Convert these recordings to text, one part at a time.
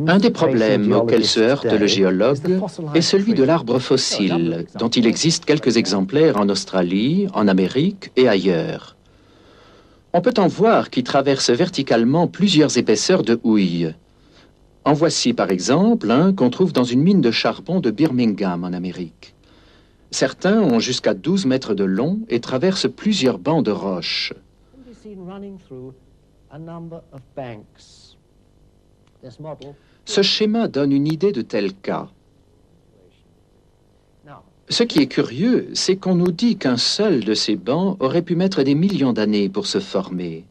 Un des problèmes auxquels se heurte le géologue est celui de l'arbre fossile, dont il existe quelques exemplaires en Australie, en Amérique et ailleurs. On peut en voir qui traversent verticalement plusieurs épaisseurs de houille. En voici par exemple un qu'on trouve dans une mine de charbon de Birmingham en Amérique. Certains ont jusqu'à 12 mètres de long et traversent plusieurs bancs de roches. Ce schéma donne une idée de tel cas. Ce qui est curieux, c'est qu'on nous dit qu'un seul de ces bancs aurait pu mettre des millions d'années pour se former.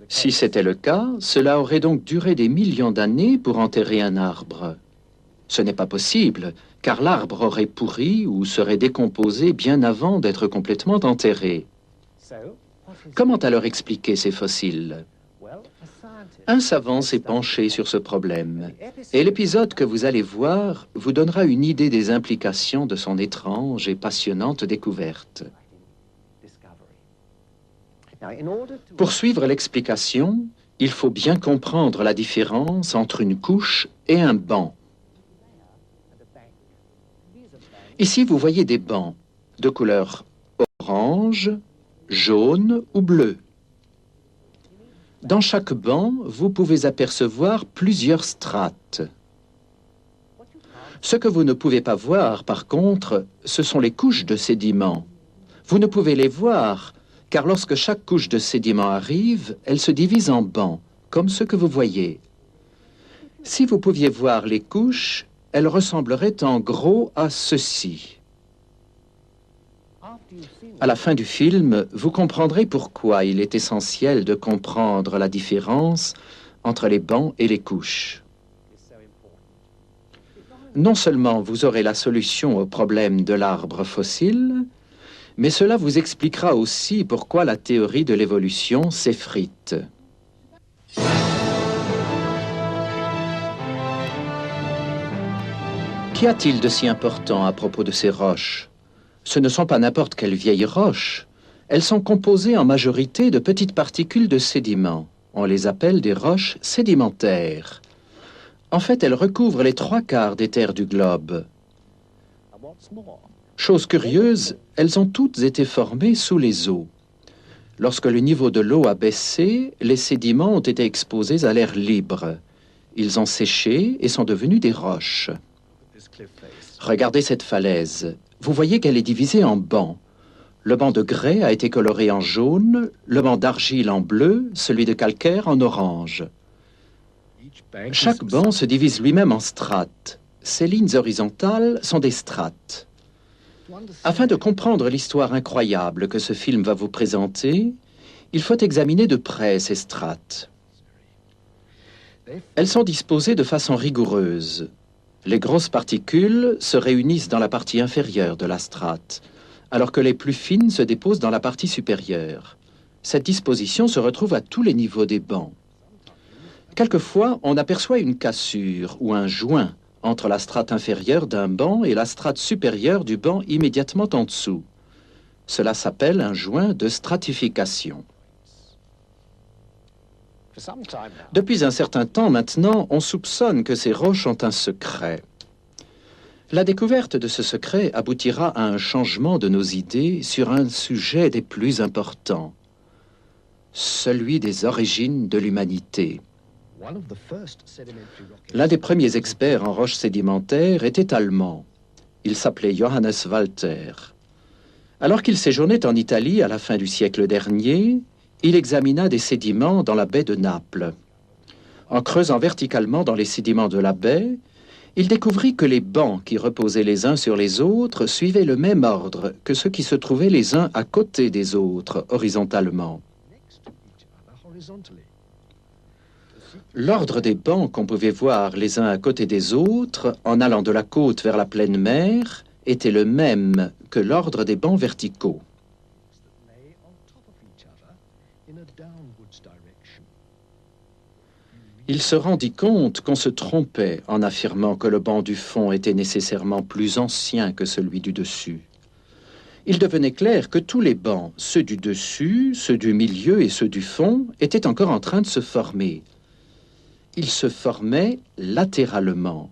Si c'était le cas, cela aurait donc duré des millions d'années pour enterrer un arbre. Ce n'est pas possible, car l'arbre aurait pourri ou serait décomposé bien avant d'être complètement enterré. Comment alors expliquer ces fossiles? Un savant s'est penché sur ce problème, et l'épisode que vous allez voir vous donnera une idée des implications de son étrange et passionnante découverte. Pour suivre l'explication, il faut bien comprendre la différence entre une couche et un banc. Ici, vous voyez des bancs de couleur orange, jaune ou bleu. Dans chaque banc, vous pouvez apercevoir plusieurs strates. Ce que vous ne pouvez pas voir, par contre, ce sont les couches de sédiments. Vous ne pouvez les voir, car lorsque chaque couche de sédiments arrive, elle se divise en bancs, comme ce que vous voyez. Si vous pouviez voir les couches, elles ressembleraient en gros à ceci. À la fin du film, vous comprendrez pourquoi il est essentiel de comprendre la différence entre les bancs et les couches. Non seulement vous aurez la solution au problème de l'arbre fossile, mais cela vous expliquera aussi pourquoi la théorie de l'évolution s'effrite. Qu'y a-t-il de si important à propos de ces roches? Ce ne sont pas n'importe quelles vieilles roches. Elles sont composées en majorité de petites particules de sédiments. On les appelle des roches sédimentaires. En fait, elles recouvrent les 3/4 des terres du globe. Chose curieuse, elles ont toutes été formées sous les eaux. Lorsque le niveau de l'eau a baissé, les sédiments ont été exposés à l'air libre. Ils ont séché et sont devenus des roches. Regardez cette falaise. Vous voyez qu'elle est divisée en bancs. Le banc de grès a été coloré en jaune, le banc d'argile en bleu, celui de calcaire en orange. Chaque banc se divise lui-même en strates. Ces lignes horizontales sont des strates. Afin de comprendre l'histoire incroyable que ce film va vous présenter, il faut examiner de près ces strates. Elles sont disposées de façon rigoureuse. Les grosses particules se réunissent dans la partie inférieure de la strate, alors que les plus fines se déposent dans la partie supérieure. Cette disposition se retrouve à tous les niveaux des bancs. Quelquefois, on aperçoit une cassure ou un joint entre la strate inférieure d'un banc et la strate supérieure du banc immédiatement en dessous. Cela s'appelle un joint de stratification. Depuis un certain temps maintenant, on soupçonne que ces roches ont un secret. La découverte de ce secret aboutira à un changement de nos idées sur un sujet des plus importants, celui des origines de l'humanité. L'un des premiers experts en roches sédimentaires était allemand. Il s'appelait Johannes Walter. Alors qu'il séjournait en Italie à la fin du siècle dernier, il examina des sédiments dans la baie de Naples. En creusant verticalement dans les sédiments de la baie, il découvrit que les bancs qui reposaient les uns sur les autres suivaient le même ordre que ceux qui se trouvaient les uns à côté des autres, horizontalement. L'ordre des bancs qu'on pouvait voir les uns à côté des autres, en allant de la côte vers la pleine mer, était le même que l'ordre des bancs verticaux. Il se rendit compte qu'on se trompait en affirmant que le banc du fond était nécessairement plus ancien que celui du dessus. il devenait clair que tous les bancs, ceux du dessus, ceux du milieu et ceux du fond, étaient encore en train de se former. Ils se formaient latéralement.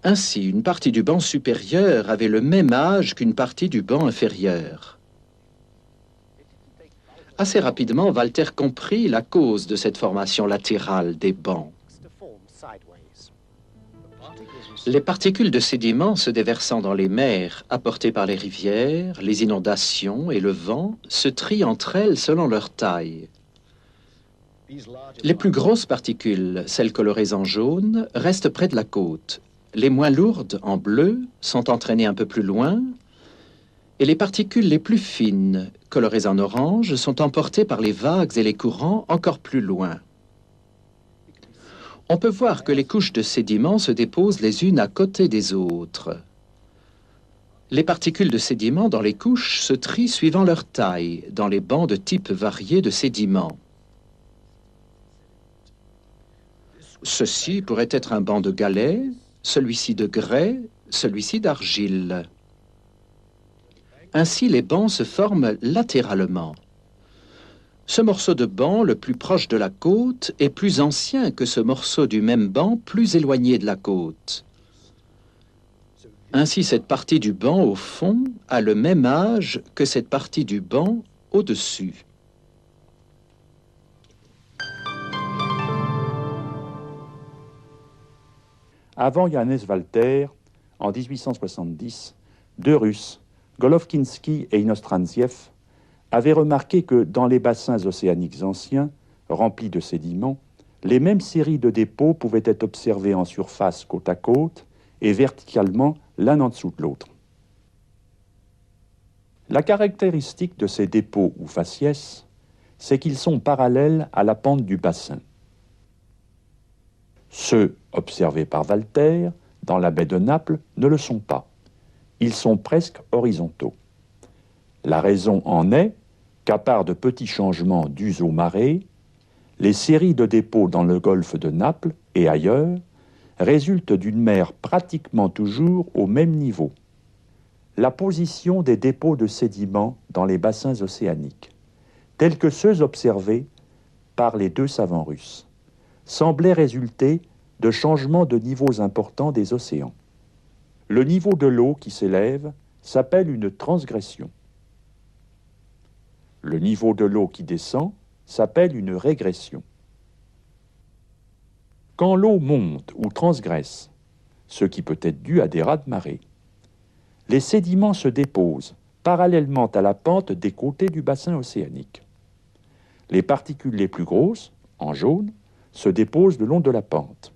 Ainsi, une partie du banc supérieur avait le même âge qu'une partie du banc inférieur. Assez rapidement, Walter comprit la cause de cette formation latérale des bancs. Les particules de sédiments se déversant dans les mers, apportées par les rivières, les inondations et le vent, se trient entre elles selon leur taille. Les plus grosses particules, celles colorées en jaune, restent près de la côte. Les moins lourdes, en bleu, sont entraînées un peu plus loin, et les particules les plus fines, colorées en orange, sont emportées par les vagues et les courants encore plus loin. On peut voir que les couches de sédiments se déposent les unes à côté des autres. Les particules de sédiments dans les couches se trient suivant leur taille, dans les bancs de types variés de sédiments. Ceci pourrait être un banc de galets, celui-ci de grès, celui-ci d'argile. Ainsi, les bancs se forment latéralement. Ce morceau de banc, le plus proche de la côte, est plus ancien que ce morceau du même banc plus éloigné de la côte. Ainsi, cette partie du banc au fond a le même âge que cette partie du banc au-dessus. Avant Johannes Walter, en 1870, deux Russes, Golovkinski et Inostrantsiev, avaient remarqué que dans les bassins océaniques anciens, remplis de sédiments, les mêmes séries de dépôts pouvaient être observées en surface côte à côte et verticalement l'un en dessous de l'autre. La caractéristique de ces dépôts ou faciès, c'est qu'ils sont parallèles à la pente du bassin. Ceux observés par Walter dans la baie de Naples ne le sont pas. Ils sont presque horizontaux. La raison en est qu'à part de petits changements dus aux marées, les séries de dépôts dans le golfe de Naples et ailleurs résultent d'une mer pratiquement toujours au même niveau. La position des dépôts de sédiments dans les bassins océaniques, tels que ceux observés par les deux savants russes, semblait résulter de changements de niveaux importants des océans. Le niveau de l'eau qui s'élève s'appelle une transgression. Le niveau de l'eau qui descend s'appelle une régression. Quand l'eau monte ou transgresse, ce qui peut être dû à des raz-de-marée, les sédiments se déposent parallèlement à la pente des côtés du bassin océanique. Les particules les plus grosses, en jaune, se déposent le long de la pente.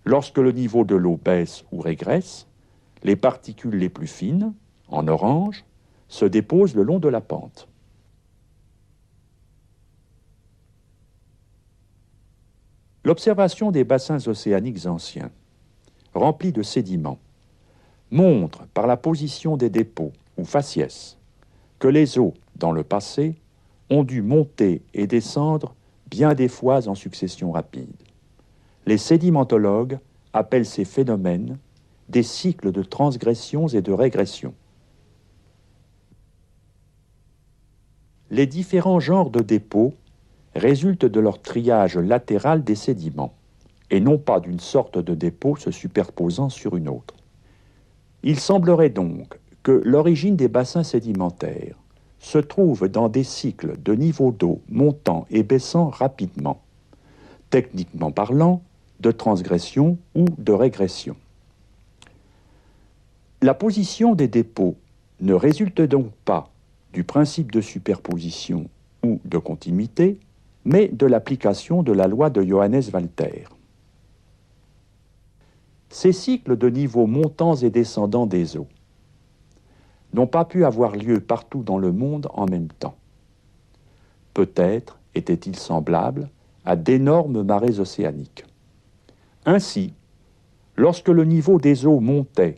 Lorsque le niveau de l'eau baisse ou régresse, les particules les plus fines, en orange, se déposent le long de la pente. L'observation des bassins océaniques anciens, remplis de sédiments, montre par la position des dépôts ou faciès que les eaux, dans le passé, ont dû monter et descendre bien des fois en succession rapide. Les sédimentologues appellent ces phénomènes des cycles de transgressions et de régressions. Les différents genres de dépôts résultent de leur triage latéral des sédiments, et non pas d'une sorte de dépôt se superposant sur une autre. Il semblerait donc que l'origine des bassins sédimentaires se trouve dans des cycles de niveau d'eau montant et baissant rapidement, techniquement parlant, de transgression ou de régression. La position des dépôts ne résulte donc pas du principe de superposition ou de continuité, mais de l'application de la loi de Johannes Walter. Ces cycles de niveaux montants et descendants des eaux n'ont pas pu avoir lieu partout dans le monde en même temps. Peut-être étaient-ils semblables à d'énormes marées océaniques. Ainsi, lorsque le niveau des eaux montait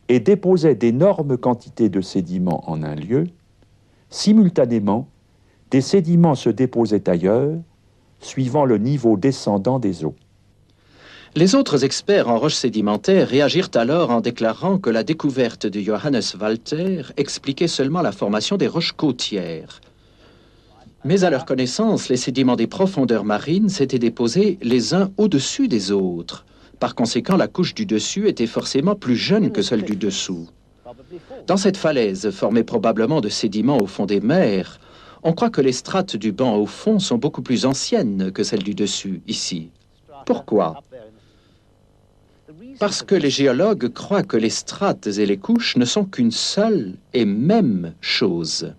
et déposait d'énormes quantités de sédiments en un lieu, simultanément, des sédiments se déposaient ailleurs, suivant le niveau descendant des eaux. Les autres experts en roches sédimentaires réagirent alors en déclarant que la découverte de Johannes Walter expliquait seulement la formation des roches côtières. Mais à leur connaissance, les sédiments des profondeurs marines s'étaient déposés les uns au-dessus des autres. Par conséquent, la couche du dessus était forcément plus jeune que celle du dessous. Dans cette falaise, formée probablement de sédiments au fond des mers, on croit que les strates du banc au fond sont beaucoup plus anciennes que celles du dessus, ici. Pourquoi? Parce que les géologues croient que les strates et les couches ne sont qu'une seule et même chose.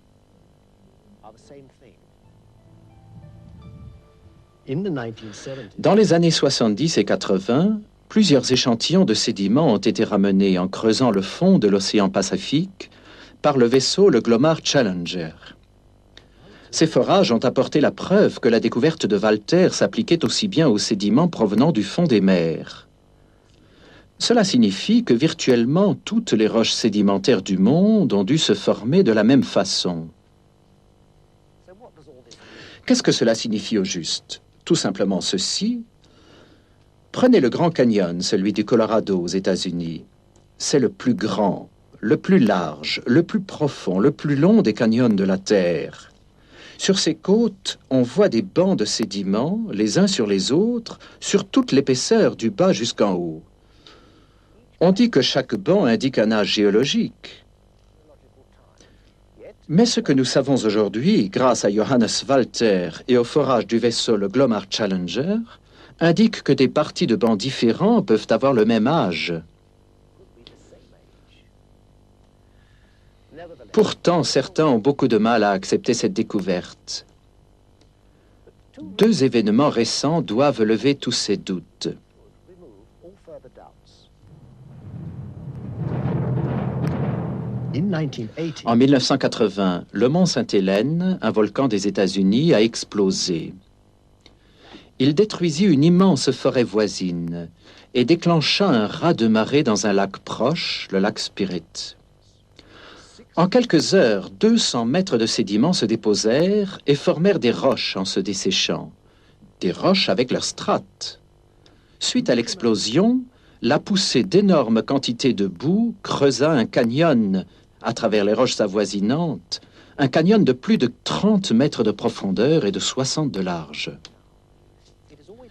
Dans les années 70 et 80, plusieurs échantillons de sédiments ont été ramenés en creusant le fond de l'océan Pacifique par le vaisseau le Glomar Challenger. Ces forages ont apporté la preuve que la découverte de Walter s'appliquait aussi bien aux sédiments provenant du fond des mers. Cela signifie que virtuellement toutes les roches sédimentaires du monde ont dû se former de la même façon. Qu'est-ce que cela signifie au juste? Tout simplement ceci. Prenez le Grand Canyon, celui du Colorado aux États-Unis. C'est le plus grand, le plus large, le plus profond, le plus long des canyons de la Terre. Sur ses côtes, on voit des bancs de sédiments, les uns sur les autres, sur toute l'épaisseur du bas jusqu'en haut. On dit que chaque banc indique un âge géologique. Mais ce que nous savons aujourd'hui, grâce à Johannes Walter et au forage du vaisseau le Glomar Challenger, indique que des parties de bancs différents peuvent avoir le même âge. Pourtant, certains ont beaucoup de mal à accepter cette découverte. Deux événements récents doivent lever tous ces doutes. En 1980, le mont Sainte-Hélène, un volcan des États-Unis, a explosé. Il détruisit une immense forêt voisine et déclencha un raz-de-marée dans un lac proche, le lac Spirit. En quelques heures, 200 mètres de sédiments se déposèrent et formèrent des roches en se desséchant. Des roches avec leurs strates. Suite à l'explosion, la poussée d'énormes quantités de boue creusa un canyon à travers les roches avoisinantes, un canyon de plus de 30 mètres de profondeur et de 60 de large.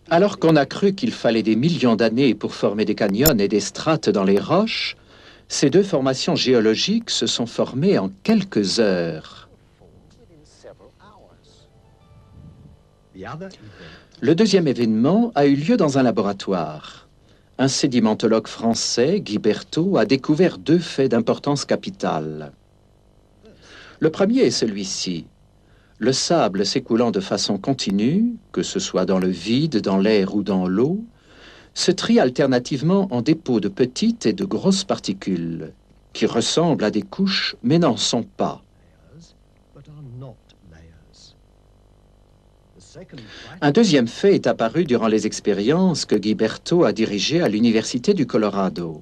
Alors qu'on a cru qu'il fallait des millions d'années pour former des canyons et des strates dans les roches, ces deux formations géologiques se sont formées en quelques heures. Le deuxième événement a eu lieu dans un laboratoire. Un sédimentologue français, Guy Berthaud, a découvert deux faits d'importance capitale. Le premier est celui-ci. Le sable s'écoulant de façon continue, que ce soit dans le vide, dans l'air ou dans l'eau, se trie alternativement en dépôts de petites et de grosses particules, qui ressemblent à des couches mais n'en sont pas. Un deuxième fait est apparu durant les expériences que Guy Berthaud a dirigées à l'Université du Colorado.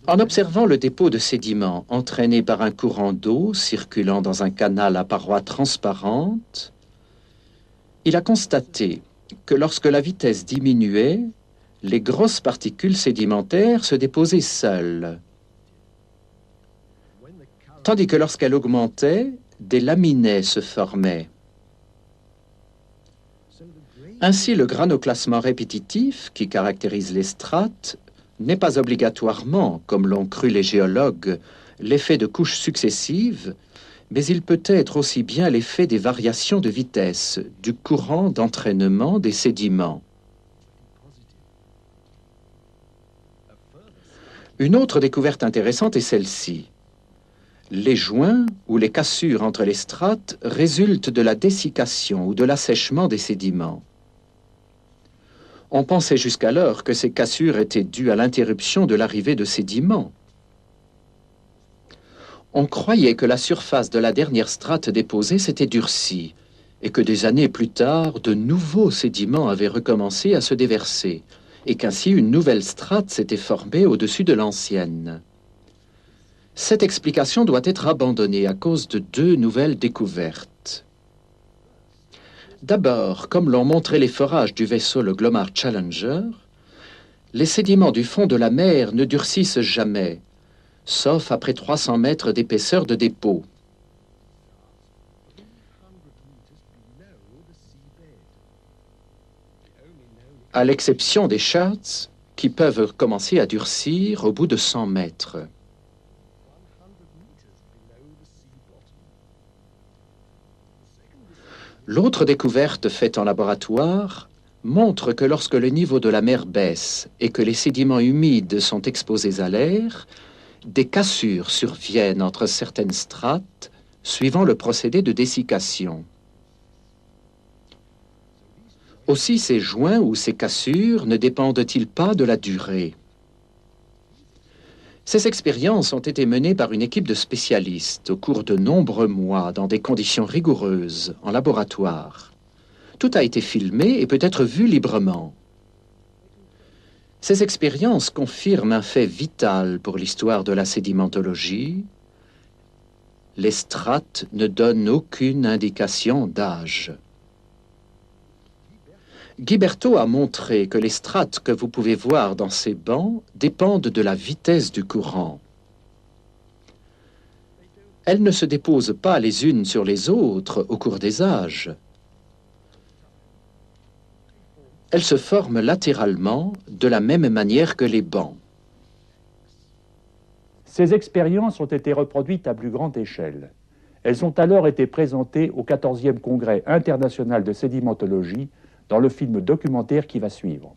En observant le dépôt de sédiments entraîné par un courant d'eau circulant dans un canal à parois transparentes, il a constaté que lorsque la vitesse diminuait, les grosses particules sédimentaires se déposaient seules, tandis que lorsqu'elle augmentait, des laminets se formaient. Ainsi, le granoclassement répétitif, qui caractérise les strates, n'est pas obligatoirement, comme l'ont cru les géologues, l'effet de couches successives, mais il peut être aussi bien l'effet des variations de vitesse, du courant d'entraînement des sédiments. Une autre découverte intéressante est celle-ci. Les joints ou les cassures entre les strates résultent de la dessiccation ou de l'assèchement des sédiments. On pensait jusqu'alors que ces cassures étaient dues à l'interruption de l'arrivée de sédiments. On croyait que la surface de la dernière strate déposée s'était durcie et que des années plus tard, de nouveaux sédiments avaient recommencé à se déverser et qu'ainsi une nouvelle strate s'était formée au-dessus de l'ancienne. Cette explication doit être abandonnée à cause de deux nouvelles découvertes. D'abord, comme l'ont montré les forages du vaisseau le Glomar Challenger, les sédiments du fond de la mer ne durcissent jamais, sauf après 300 mètres d'épaisseur de dépôt. À l'exception des Schards, qui peuvent commencer à durcir au bout de 100 mètres. L'autre découverte faite en laboratoire montre que lorsque le niveau de la mer baisse et que les sédiments humides sont exposés à l'air, des cassures surviennent entre certaines strates suivant le procédé de dessiccation. Aussi ces joints ou ces cassures ne dépendent-ils pas de la durée? Ces expériences ont été menées par une équipe de spécialistes au cours de nombreux mois dans des conditions rigoureuses, en laboratoire. Tout a été filmé et peut être vu librement. Ces expériences confirment un fait vital pour l'histoire de la sédimentologie. Les strates ne donnent aucune indication d'âge. Guiberteau a montré que les strates que vous pouvez voir dans ces bancs dépendent de la vitesse du courant. Elles ne se déposent pas les unes sur les autres au cours des âges. Elles se forment latéralement de la même manière que les bancs. Ces expériences ont été reproduites à plus grande échelle. Elles ont alors été présentées au 14e Congrès international de sédimentologie dans le film documentaire qui va suivre.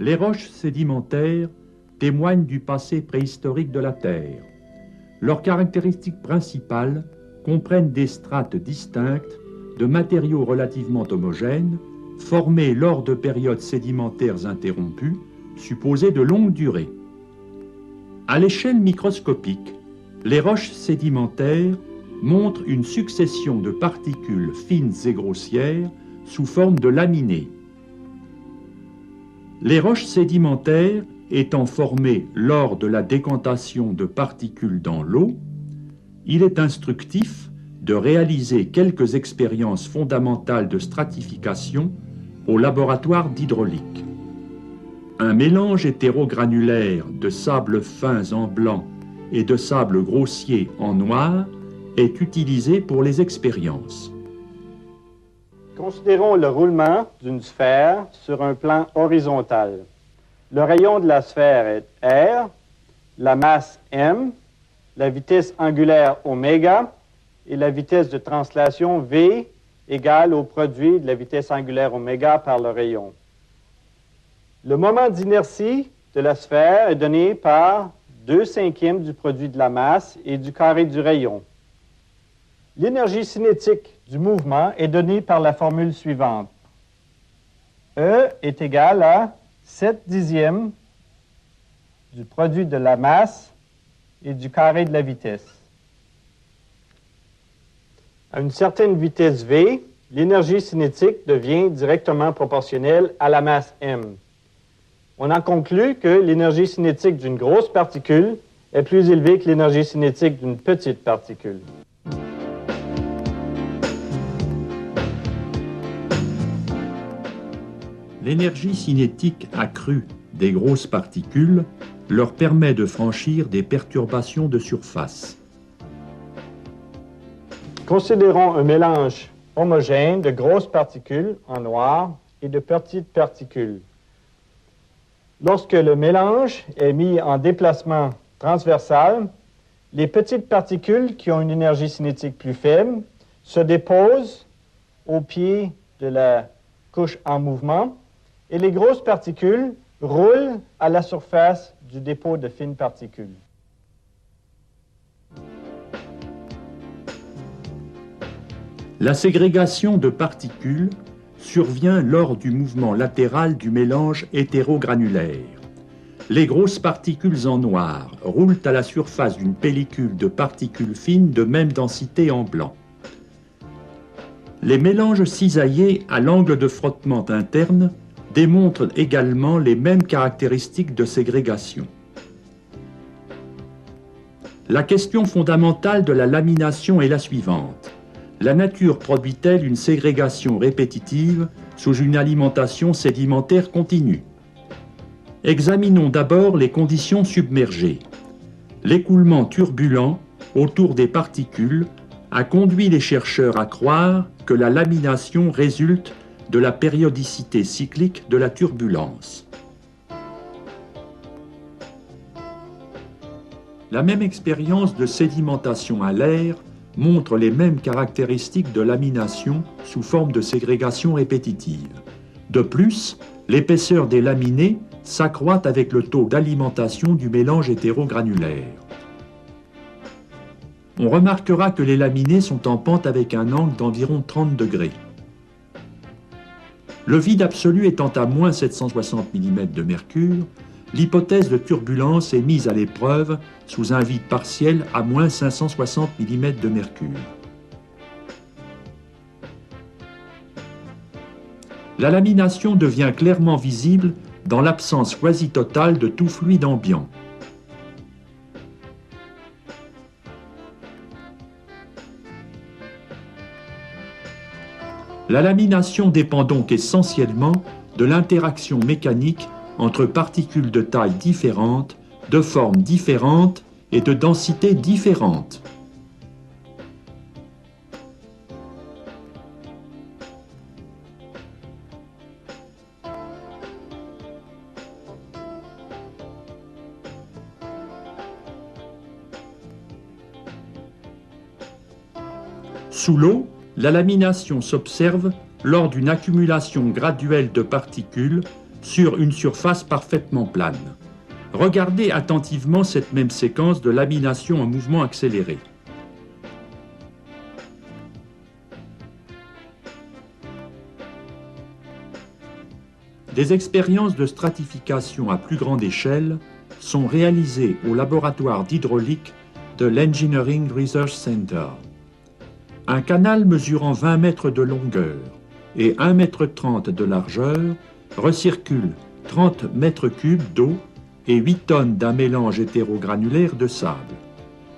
Les roches sédimentaires témoignent du passé préhistorique de la Terre. Leurs caractéristiques principales comprennent des strates distinctes de matériaux relativement homogènes, formés lors de périodes sédimentaires interrompues, supposées de longue durée. À l'échelle microscopique, les roches sédimentaires montrent une succession de particules fines et grossières sous forme de laminées. Les roches sédimentaires étant formées lors de la décantation de particules dans l'eau, il est instructif de réaliser quelques expériences fondamentales de stratification au laboratoire d'hydraulique. Un mélange hétérogranulaire de sables fins en blanc et de sables grossiers en noir est utilisé pour les expériences. Considérons le roulement d'une sphère sur un plan horizontal. Le rayon de la sphère est R, la masse m, la vitesse angulaire oméga et la vitesse de translation v égale au produit de la vitesse angulaire oméga par le rayon. Le moment d'inertie de la sphère est donné par 2/5 du produit de la masse et du carré du rayon. L'énergie cinétique du mouvement est donnée par la formule suivante. E est égal à 7/10 du produit de la masse et du carré de la vitesse. À une certaine vitesse v, l'énergie cinétique devient directement proportionnelle à la masse m. On en conclut que l'énergie cinétique d'une grosse particule est plus élevée que l'énergie cinétique d'une petite particule. L'énergie cinétique accrue des grosses particules leur permet de franchir des perturbations de surface. Considérons un mélange homogène de grosses particules en noir et de petites particules. Lorsque le mélange est mis en déplacement transversal, les petites particules qui ont une énergie cinétique plus faible se déposent au pied de la couche en mouvement et les grosses particules roulent à la surface du dépôt de fines particules. La ségrégation de particules survient lors du mouvement latéral du mélange hétérogranulaire. Les grosses particules en noir roulent à la surface d'une pellicule de particules fines de même densité en blanc. Les mélanges cisaillés à l'angle de frottement interne démontrent également les mêmes caractéristiques de ségrégation. La question fondamentale de la lamination est la suivante. La nature produit-elle une ségrégation répétitive sous une alimentation sédimentaire continue? Examinons d'abord les conditions submergées. L'écoulement turbulent autour des particules a conduit les chercheurs à croire que la lamination résulte de la périodicité cyclique de la turbulence. La même expérience de sédimentation à l'air montre les mêmes caractéristiques de lamination sous forme de ségrégation répétitive. De plus, l'épaisseur des laminés s'accroît avec le taux d'alimentation du mélange hétérogranulaire. On remarquera que les laminés sont en pente avec un angle d'environ 30 degrés. Le vide absolu étant à moins 760 mm de mercure, l'hypothèse de turbulence est mise à l'épreuve sous un vide partiel à moins 560 mm de mercure. La lamination devient clairement visible dans l'absence quasi totale de tout fluide ambiant. La lamination dépend donc essentiellement de l'interaction mécanique entre particules de taille différente, de formes différentes et de densités différentes. Sous l'eau, la lamination s'observe lors d'une accumulation graduelle de particules sur une surface parfaitement plane. Regardez attentivement cette même séquence de lamination en mouvement accéléré. Des expériences de stratification à plus grande échelle sont réalisées au laboratoire d'hydraulique de l'Engineering Research Center. Un canal mesurant 20 mètres de longueur et 1,30 m de largeur recircule 30 mètres cubes d'eau et 8 tonnes d'un mélange hétérogranulaire de sable.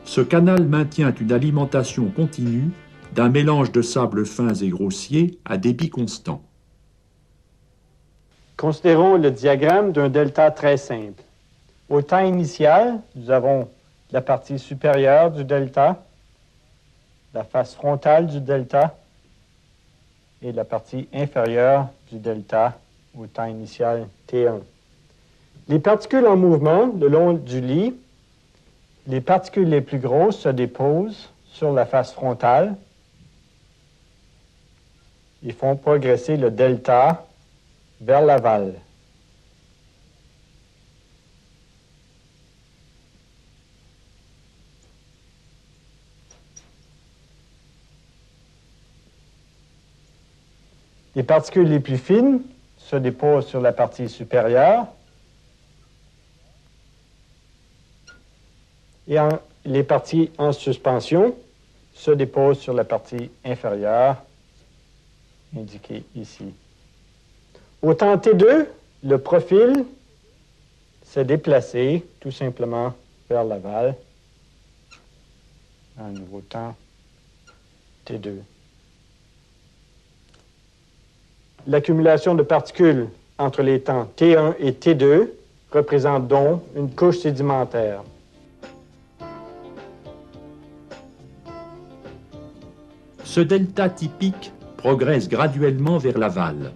Ce canal maintient une alimentation continue d'un mélange de sables fins et grossiers à débit constant. Considérons le diagramme d'un delta très simple. Au temps initial, nous avons la partie supérieure du delta, la face frontale du delta et la partie inférieure du delta au temps initial T1. Les particules en mouvement le long du lit, les particules les plus grosses se déposent sur la face frontale et font progresser le delta vers l'aval. Les particules les plus fines se déposent sur la partie supérieure et les parties en suspension se déposent sur la partie inférieure, indiquée ici. Au temps T2, le profil s'est déplacé tout simplement vers l'aval. Un nouveau temps T2. L'accumulation de particules entre les temps T1 et T2 représente donc une couche sédimentaire. Ce delta typique progresse graduellement vers l'aval.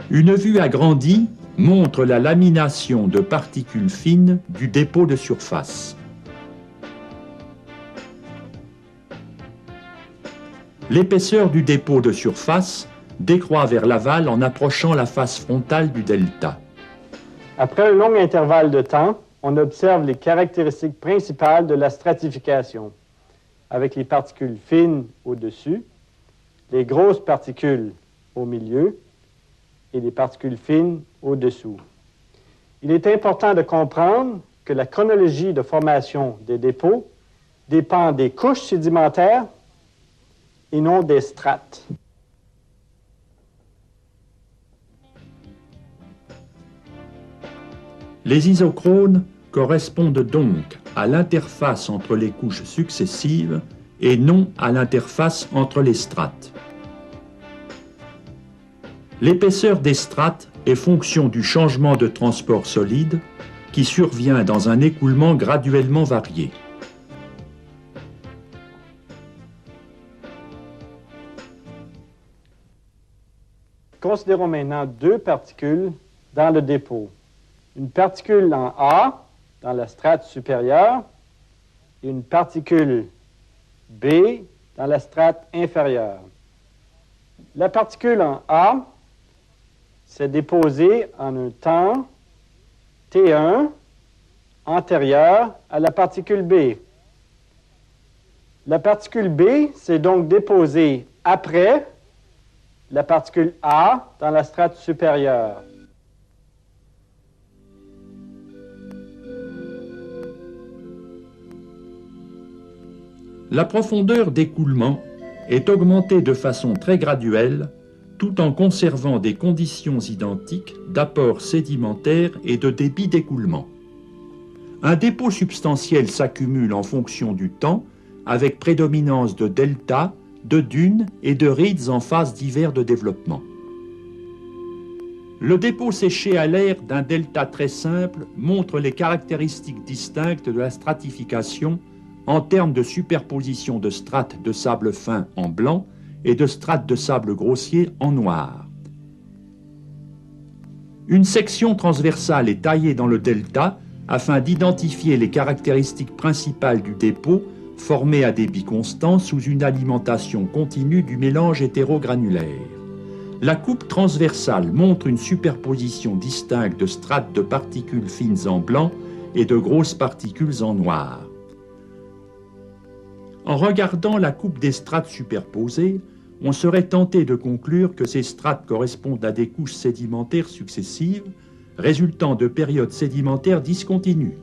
Une vue agrandie montre la lamination de particules fines du dépôt de surface. L'épaisseur du dépôt de surface décroît vers l'aval en approchant la face frontale du delta. Après un long intervalle de temps, on observe les caractéristiques principales de la stratification, avec les particules fines au-dessus, les grosses particules au milieu et les particules fines au-dessous. Il est important de comprendre que la chronologie de formation des dépôts dépend des couches sédimentaires et non des strates. Les isochrones correspondent donc à l'interface entre les couches successives et non à l'interface entre les strates. L'épaisseur des strates est fonction du changement de transport solide qui survient dans un écoulement graduellement varié. Considérons maintenant deux particules dans le dépôt. Une particule en A, dans la strate supérieure, et une particule B, dans la strate inférieure. La particule en A s'est déposée en un temps T1 antérieur à la particule B. La particule B s'est donc déposée après la particule A dans la strate supérieure. La profondeur d'écoulement est augmentée de façon très graduelle, tout en conservant des conditions identiques d'apport sédimentaire et de débit d'écoulement. Un dépôt substantiel s'accumule en fonction du temps, avec prédominance de delta, de dunes et de rides en phase divers de développement. Le dépôt séché à l'air d'un delta très simple montre les caractéristiques distinctes de la stratification en termes de superposition de strates de sable fin en blanc et de strates de sable grossier en noir. Une section transversale est taillée dans le delta afin d'identifier les caractéristiques principales du dépôt formé à débit constant sous une alimentation continue du mélange hétérogranulaire. La coupe transversale montre une superposition distincte de strates de particules fines en blanc et de grosses particules en noir. En regardant la coupe des strates superposées, on serait tenté de conclure que ces strates correspondent à des couches sédimentaires successives, résultant de périodes sédimentaires discontinues,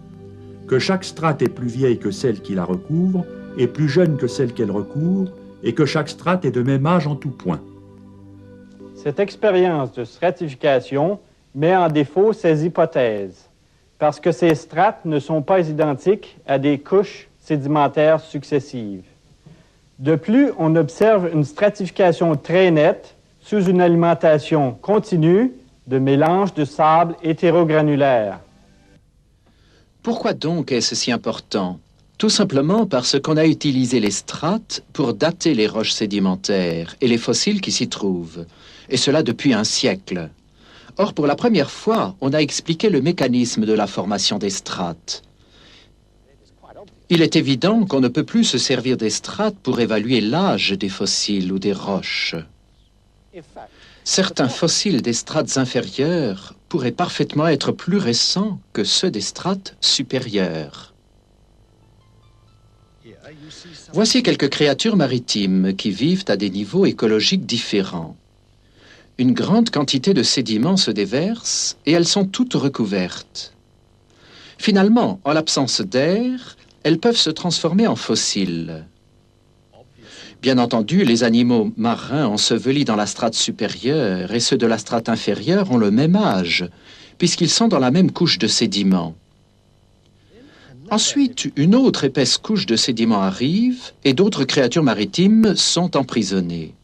que chaque strate est plus vieille que celle qui la recouvre et plus jeune que celle qu'elle recouvre, et que chaque strate est de même âge en tout point. Cette expérience de stratification met en défaut ces hypothèses, parce que ces strates ne sont pas identiques à des couches sédimentaires successives. De plus, on observe une stratification très nette sous une alimentation continue de mélange de sable hétérogranulaire. Pourquoi donc est-ce si important? Tout simplement parce qu'on a utilisé les strates pour dater les roches sédimentaires et les fossiles qui s'y trouvent, et cela depuis un siècle. Or, pour la première fois, on a expliqué le mécanisme de la formation des strates. Il est évident qu'on ne peut plus se servir des strates pour évaluer l'âge des fossiles ou des roches. Certains fossiles des strates inférieures pourraient parfaitement être plus récents que ceux des strates supérieures. Voici quelques créatures maritimes qui vivent à des niveaux écologiques différents. Une grande quantité de sédiments se déverse et elles sont toutes recouvertes. Finalement, en l'absence d'air, elles peuvent se transformer en fossiles. Bien entendu, les animaux marins ensevelis dans la strate supérieure et ceux de la strate inférieure ont le même âge, puisqu'ils sont dans la même couche de sédiments. Ensuite, une autre épaisse couche de sédiments arrive et d'autres créatures maritimes sont emprisonnées.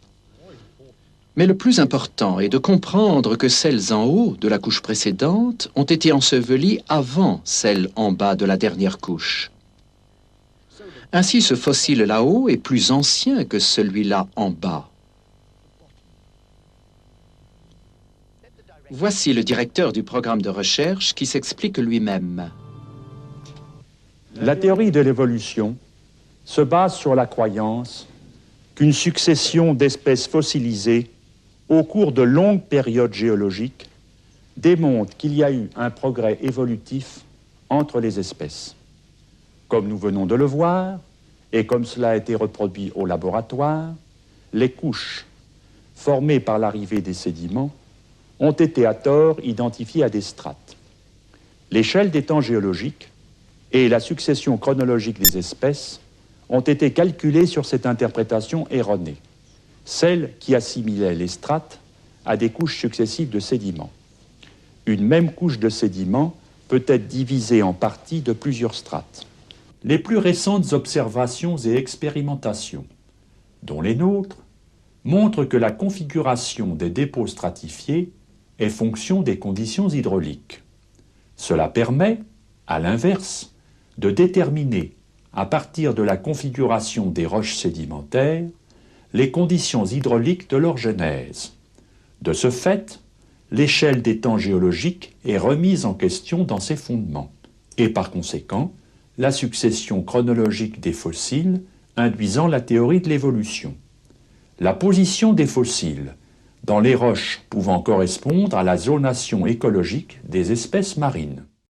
Mais le plus important est de comprendre que celles en haut de la couche précédente ont été ensevelies avant celles en bas de la dernière couche. Ainsi, ce fossile là-haut est plus ancien que celui-là en bas. Voici le directeur du programme de recherche qui s'explique lui-même. La théorie de l'évolution se base sur la croyance qu'une succession d'espèces fossilisées au cours de longues périodes géologiques démontre qu'il y a eu un progrès évolutif entre les espèces. Comme nous venons de le voir, et comme cela a été reproduit au laboratoire, les couches formées par l'arrivée des sédiments ont été à tort identifiées à des strates. L'échelle des temps géologiques et la succession chronologique des espèces ont été calculées sur cette interprétation erronée, celle qui assimilait les strates à des couches successives de sédiments. Une même couche de sédiments peut être divisée en partie de plusieurs strates. Les plus récentes observations et expérimentations, dont les nôtres, montrent que la configuration des dépôts stratifiés est fonction des conditions hydrauliques. Cela permet, à l'inverse, de déterminer, à partir de la configuration des roches sédimentaires, les conditions hydrauliques de leur genèse. De ce fait, l'échelle des temps géologiques est remise en question dans ses fondements, et par conséquent, la succession chronologique des fossiles induisant la théorie de l'évolution. La position des fossiles dans les roches pouvant correspondre à la zonation écologique des espèces marines.